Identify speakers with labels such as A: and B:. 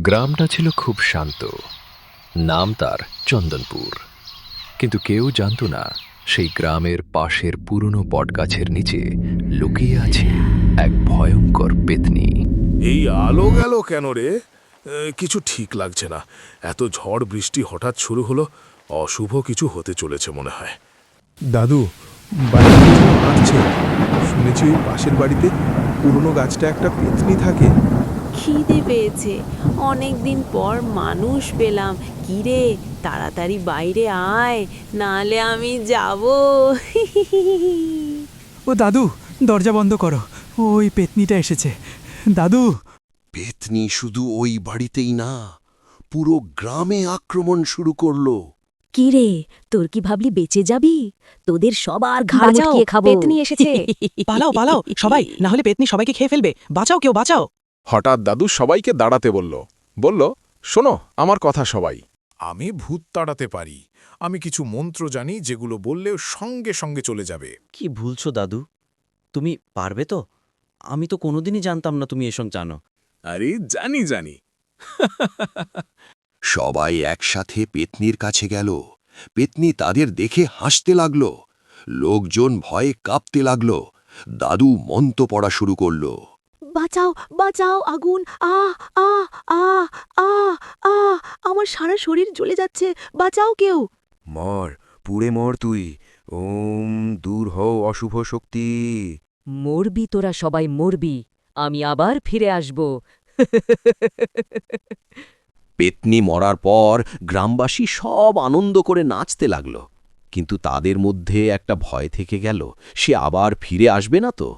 A: গ্রামটা ছিল খুব শান্ত। নাম তার চন্দনপুর। কিন্তু কেউ জানত না সেই গ্রামের পাশের পুরনো বটগাছের নিচে লুকিয়ে আছে এক ভয়ঙ্কর পেতনি।
B: এই আলো গেল কেন রে? কিছু ঠিক লাগছে না। এত ঝড় বৃষ্টি হঠাৎ শুরু হলো, অশুভ কিছু হতে চলেছে মনে হয়।
C: দাদু, বাড়িতে কিছু হাঁটছে। শুনেছি ওই পাশের বাড়িতে পুরনো গাছটা একটা পেতনি থাকে।
D: খিদে পেয়েছে, অনেক দিন পর মানুষ পেলাম। কি রে, তাড়াতাড়ি বাইরে আয়, নালে আমি যাব।
E: ও দাদু, দরজা বন্ধ করো, ওই পেতনিটা এসেছে। দাদু।
F: পেতনি শুধু ওই বাড়িতেই না, পুরো গ্রামে আক্রমণ শুরু করলো।
G: কি রে, তোর কি ভাবলি বেঁচে যাবি? তোদের সবার ঘাড় মুটকিয়ে খাবো।
D: পেতনি এসেছে।
H: পালাও পালাও সবাই, না হলে পেতনি সবাইকে খেয়ে ফেলবে। বাঁচাও, কেউ বাঁচাও।
I: হঠাৎ দাদু সবাইকে দাঁড়াতে বলল, শোনো আমার কথা সবাই।
B: আমি ভূত তাড়াতে পারি। আমি কিছু মন্ত্র জানি যেগুলো বললেও সঙ্গে সঙ্গে চলে যাবে।
J: কি ভুলছো দাদু? তুমি পারবে তো? আমি তো কোনোদিনই জানতাম না তুমি এসব জানো।
B: আরে জানি।
F: সবাই একসাথে পেতনির কাছে গেল। পেতনি তাদের দেখে হাসতে লাগল। লোকজন ভয়ে কাঁপতে লাগল। দাদু মন্ত্র পড়া শুরু করল।
G: বাঁচাও বাঁচাও, আগুন! আ আ আ আ আ আমার সারা শরীর জ্বলে যাচ্ছে, বাঁচাও কেউ।
K: মর, পুড়ে মর তুই। ওম, দূর হও অশুভ শক্তি।
G: মরবি তোরা, সবাই মরবি। আমি আবার ফিরে আসব।
F: পেতনি মরার পর গ্রামবাসী সব আনন্দ করে নাচতে লাগল। কিন্তু তাদের মধ্যে একটা ভয় থেকে গেল, সে আবার ফিরে আসবে না তো।